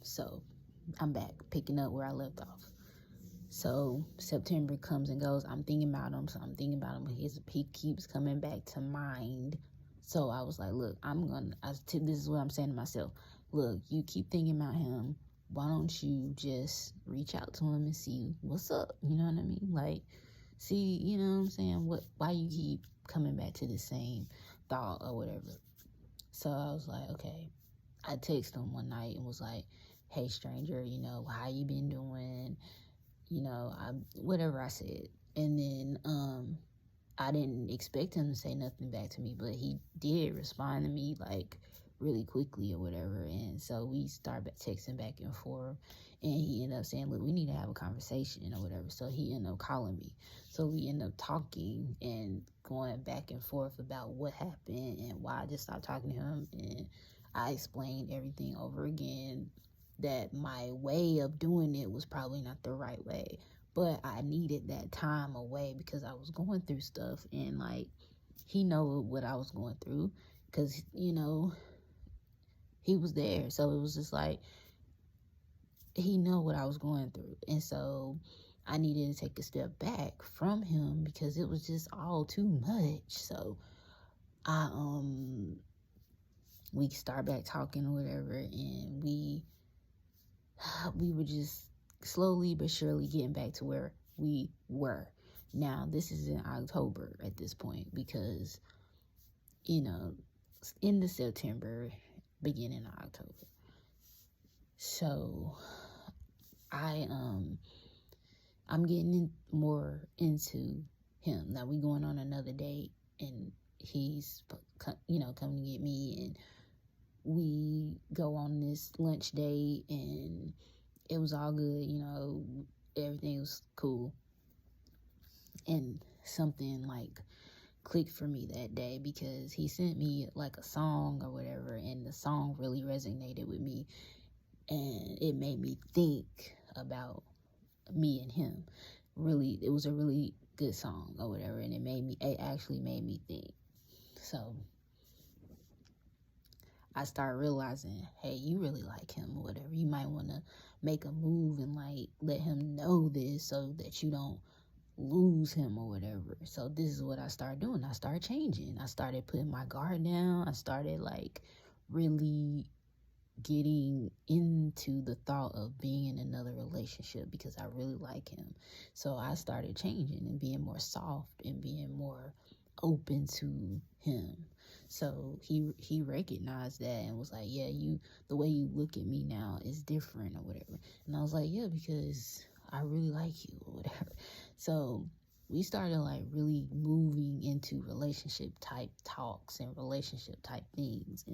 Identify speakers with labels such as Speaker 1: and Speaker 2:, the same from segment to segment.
Speaker 1: So I'm back, picking up where I left off. So September comes and goes. I'm thinking about him. So I'm thinking about him. He keeps coming back to mind. So I was like, look, this is what I'm saying to myself. Look, you keep thinking about him. Why don't you just reach out to him and see what's up? You know what I mean? Like, see, you know what I'm saying? Why you keep coming back to the same thought or whatever? So I was like, okay. I texted him one night and was like, hey, stranger, how you been doing? Whatever I said. And then I didn't expect him to say nothing back to me, but he did respond to me like really quickly or whatever. And so we started texting back and forth, and he ended up saying, look, we need to have a conversation or whatever. So he ended up calling me. So we ended up talking and going back and forth about what happened and why I just stopped talking to him. And I explained everything over again, that my way of doing it was probably not the right way, but I needed that time away because I was going through stuff, and like, he know what I was going through because he was there. So it was just like, he know what I was going through, and so I needed to take a step back from him because it was just all too much. So I we start back talking or whatever, and we were just slowly but surely getting back to where we were. Now, this is in October at this point because, in the September, beginning of October. So I'm getting more into him. Now we going on another date, and he's, coming to get me, and we go on this lunch date, and it was all good, everything was cool. And something like clicked for me that day because he sent me like a song or whatever, and the song really resonated with me, and it made me think about me and him. Really, it was a really good song or whatever, and it actually made me think. So I started realizing, hey, you really like him or whatever. You might want to make a move and like let him know this so that you don't lose him or whatever. So this is what I started doing. I started changing. I started putting my guard down. I started like really getting into the thought of being in another relationship because I really like him. So I started changing and being more soft and being more open to him. So he recognized that and was like, yeah, the way you look at me now is different or whatever. And I was like, yeah, because I really like you or whatever. So we started like really moving into relationship type talks and relationship type things,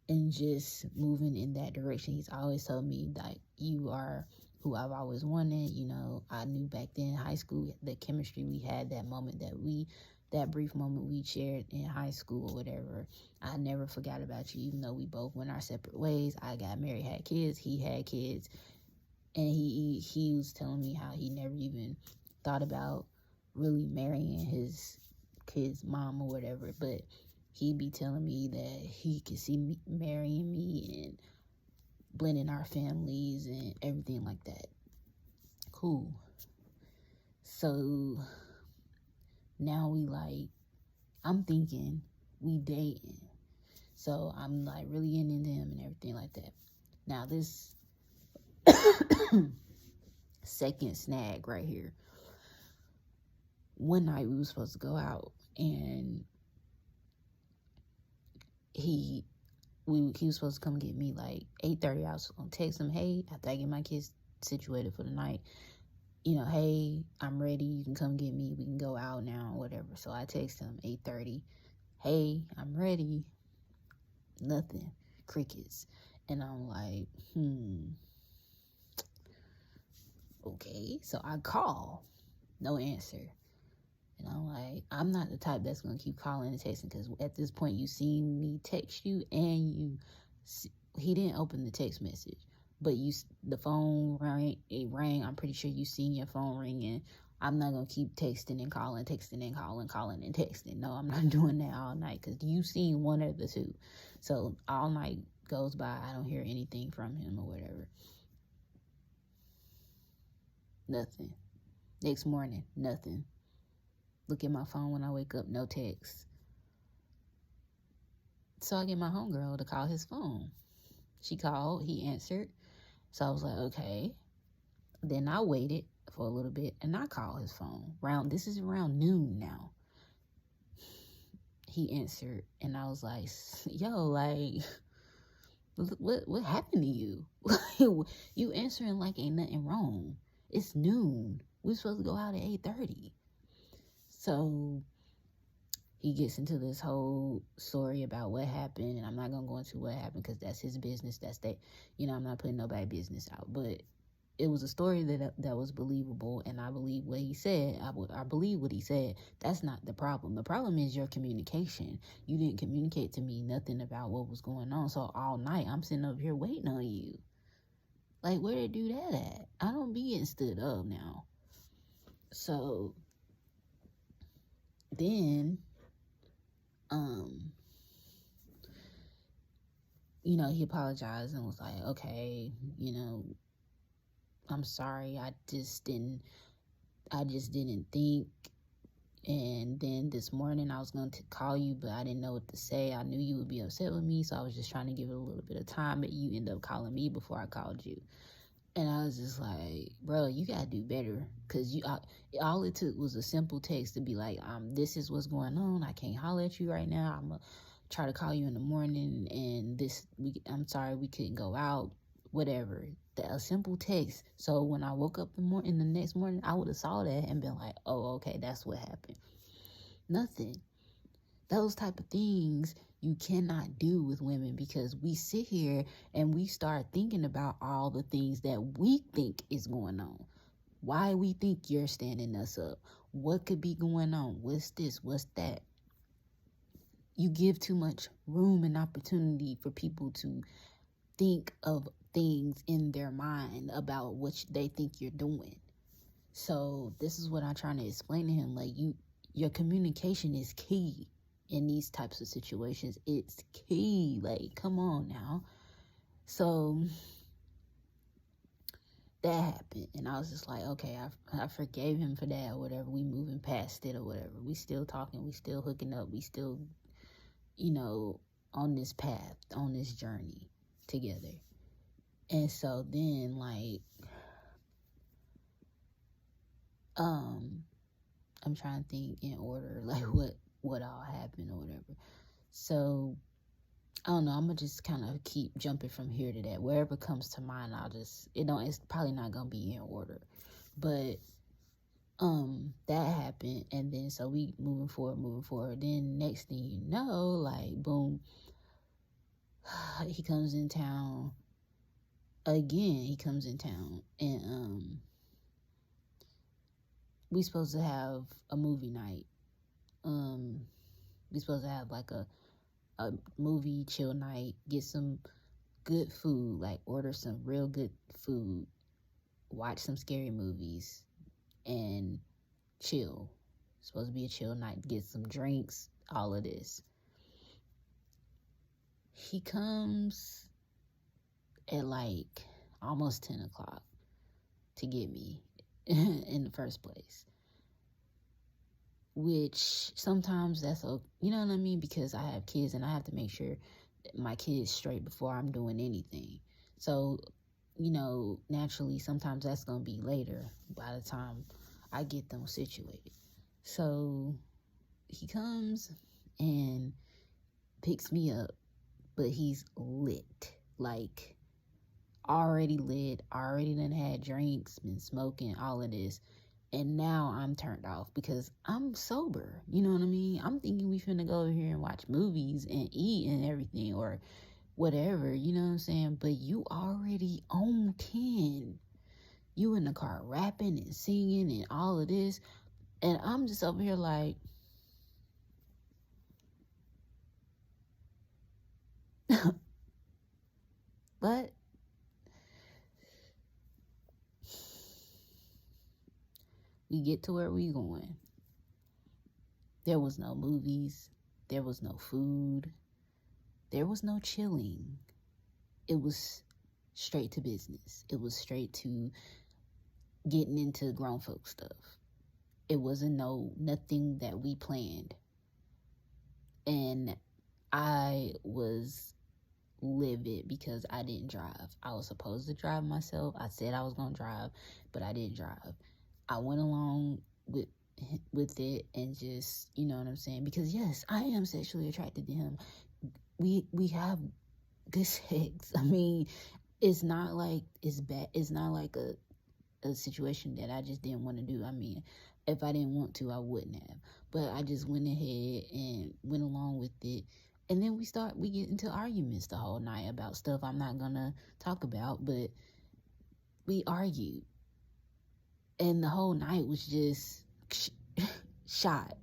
Speaker 1: and just moving in that direction. He's always told me that you are who I've always wanted. I knew back then in high school, the chemistry we had, that brief moment we shared in high school or whatever. I never forgot about you, even though we both went our separate ways. I got married, had kids, he had kids, and he was telling me how he never even thought about really marrying his kid's mom or whatever, but he'd be telling me that he could see me marrying me and blending our families and everything like that. Cool. So now I'm thinking we dating. So I'm like really getting into him and everything like that. Now this second snag right here. One night we were supposed to go out, and he was supposed to come get me like 8:30. I was gonna text him, hey, after I get my kids situated for the night, hey, I'm ready, you can come get me, we can go out now, whatever. So I text him 8:30, hey, I'm ready. Nothing. Crickets. And I'm like, okay. So I call, no answer. And I'm like, I'm not the type that's going to keep calling and texting, because at this point you seen me text you, and he didn't open the text message, but the phone rang, it rang. I'm pretty sure you seen your phone ringing I'm not going to keep texting and calling, calling and texting. No, I'm not doing that all night, because you've seen one of the two. So all night goes by, I don't hear anything from him or whatever. Nothing. Next morning, nothing. Look at my phone when I wake up, no text. So I get my homegirl to call his phone. She called, he answered. So I was like, okay. Then I waited for a little bit and I called his phone. This is around noon now. He answered and I was like, yo, like, what happened to you? You answering like ain't nothing wrong. It's noon. We're supposed to go out at 8:30. So he gets into this whole story about what happened, and I'm not gonna go into what happened because that's his business. That's that, I'm not putting nobody's business out. But it was a story that was believable, and I believe what he said. I believe what he said. That's not the problem. The problem is your communication. You didn't communicate to me nothing about what was going on. So all night I'm sitting up here waiting on you. Like, where they do that at? I don't be getting stood up now. So then, he apologized and was like, okay, I'm sorry. I just didn't think. And then this morning I was going to call you, but I didn't know what to say. I knew you would be upset with me, so I was just trying to give it a little bit of time, but you ended up calling me before I called you. And I was just like, bro, you gotta do better, because all it took was a simple text to be like, this is what's going on. I can't holler at you right now. I'm gonna try to call you in the morning, and I'm sorry we couldn't go out, whatever. A simple text. So when I woke up the next morning, I would have saw that and been like, oh, okay, that's what happened. Nothing. Those type of things you cannot do with women, because we sit here and we start thinking about all the things that we think is going on. Why we think you're standing us up. What could be going on? What's this? What's that? You give too much room and opportunity for people to think of things in their mind about what they think you're doing. So this is what I'm trying to explain to him. Like, your communication is key in these types of situations. It's key. Like, come on now. So that happened, and I was just like, okay, I forgave him for that or whatever. We moving past it or whatever. We still talking. We still hooking up. We still, on this path, on this journey together. And so then, like, I'm trying to think in order, like, what all happened or whatever. So I don't know, I'm gonna just kind of keep jumping from here to that. Wherever comes to mind, it's probably not gonna be in order. But that happened, and then so we moving forward. Then next thing you know, like, boom, he comes in town again. And we supposed to have a movie night. We supposed to have like a movie chill night, get some good food, like order some real good food, watch some scary movies, and chill. It's supposed to be a chill night, get some drinks, all of this. He comes at like almost 10 o'clock to get me in the first place. Which sometimes that's you know what I mean? Because I have kids and I have to make sure my kids straight before I'm doing anything. So, naturally sometimes that's going to be later by the time I get them situated. So he comes and picks me up, but he's lit, like already lit, already done had drinks, been smoking, all of this. And now I'm turned off because I'm sober. You know what I mean? I'm thinking we finna go over here and watch movies and eat and everything or whatever, you know what I'm saying? But you already on 10. You in the car rapping and singing and all of this. And I'm just over here like, but we get to where we going, there was no movies, there was no food, there was no chilling. It was straight to business. It was straight to getting into grown folk stuff. It wasn't nothing that we planned. And I was livid because I didn't drive. I was supposed to drive myself. I said I was going to drive, but I didn't drive. I went along with it and just, you know what I'm saying? Because yes, I am sexually attracted to him. We have good sex. I mean, it's not like it's bad. It's not like a situation that I just didn't want to do. I mean, if I didn't want to, I wouldn't have. But I just went ahead and went along with it. And then we get into arguments the whole night about stuff I'm not gonna talk about, but we argued. And the whole night was just shot.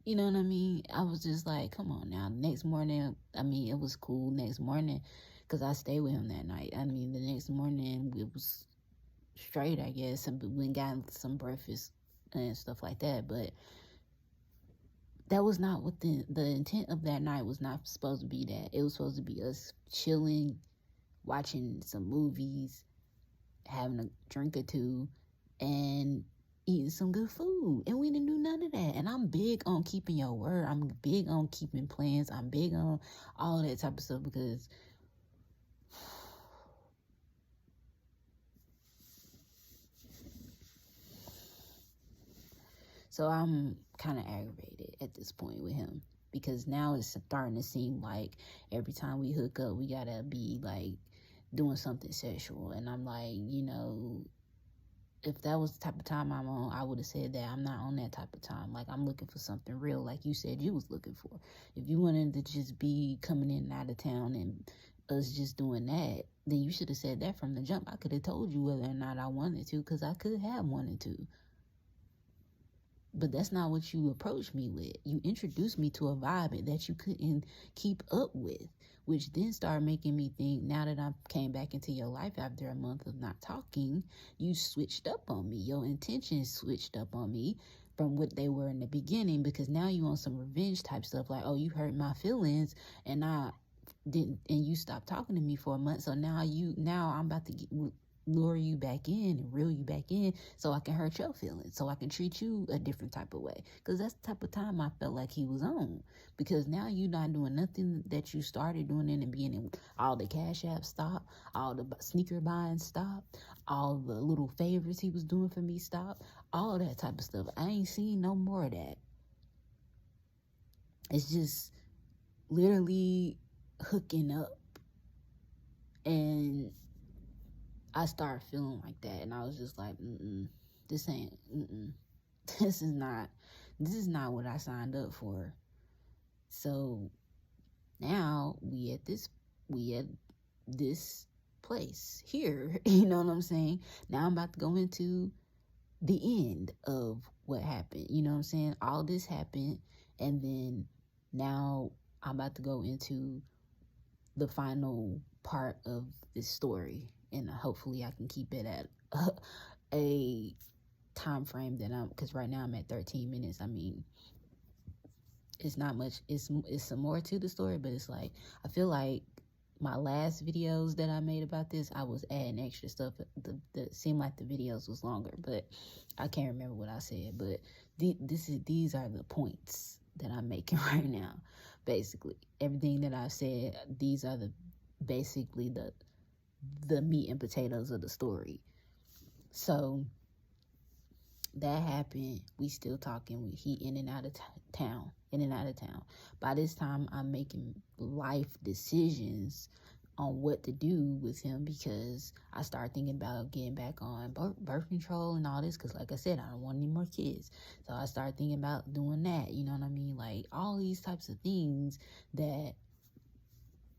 Speaker 1: You know what I mean? I was just like, come on now. Next morning, I mean, it was cool next morning because I stayed with him that night. I mean, the next morning, it was straight, I guess. And we went and got some breakfast and stuff like that. But that was not what the intent of that night was not supposed to be that. It was supposed to be us chilling, watching some movies, having a drink or two, and eating some good food. And we didn't do none of that. And I'm big on keeping your word. I'm big on keeping plans. I'm big on all that type of stuff because so I'm kind of aggravated at this point with him because now it's starting to seem like every time we hook up, we gotta be like doing something sexual. And I'm like, you know, if that was the type of time I'm on, I would have said that. I'm not on that type of time. Like, I'm looking for something real, like you said you was looking for. If you wanted to just be coming in and out of town and us just doing that, then you should have said that from the jump. I could have told you whether or not I wanted to, because I could have wanted to. But that's not what you approached me with. You introduced me to a vibe that you couldn't keep up with, which then started making me think, now that I came back into your life after a month of not talking, you switched up on me. Your intentions switched up on me from what they were in the beginning, because now you on some revenge type stuff, like, oh, you hurt my feelings and I didn't, and you stopped talking to me for a month. So now I'm about to lure you back in and reel you back in so I can hurt your feelings, so I can treat you a different type of way. Because that's the type of time I felt like he was on. Because now you're not doing nothing that you started doing in the beginning. All the cash apps stopped, all the sneaker buying stopped, all the little favors he was doing for me stopped, all that type of stuff. I ain't seen no more of that. It's just literally hooking up, and I started feeling like that, and I was just like, this ain't, this is not what I signed up for. So now we at this place here, you know what I'm saying? Now I'm about to go into the end of what happened, you know what I'm saying? All this happened, and then now I'm about to go into the final part of this story, and hopefully I can keep it at a time frame that because right now I'm at 13 minutes. I mean, it's not much. It's some more to the story, but it's like, I feel like my last videos that I made about this, I was adding extra stuff. The seemed like the videos was longer, but I can't remember what I said. But these are the points that I'm making right now. Basically, everything that I've said, these are basically the meat and potatoes of the story. So that happened. We still talking. He in and out of town. By this time, I'm making life decisions on what to do with him, because I started thinking about getting back on birth control and all this, because like I said, I don't want any more kids. So I started thinking about doing that, you know what I mean? Like, all these types of things that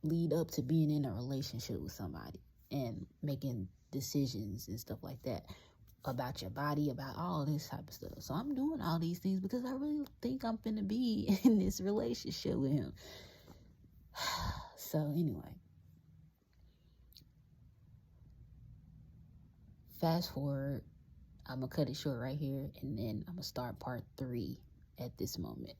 Speaker 1: lead up to being in a relationship with somebody and making decisions and stuff like that about your body, about all this type of stuff. So I'm doing all these things because I really think I'm finna be in this relationship with him. So anyway, fast forward, I'm gonna cut it short right here, and then I'm gonna start part 3 at this moment.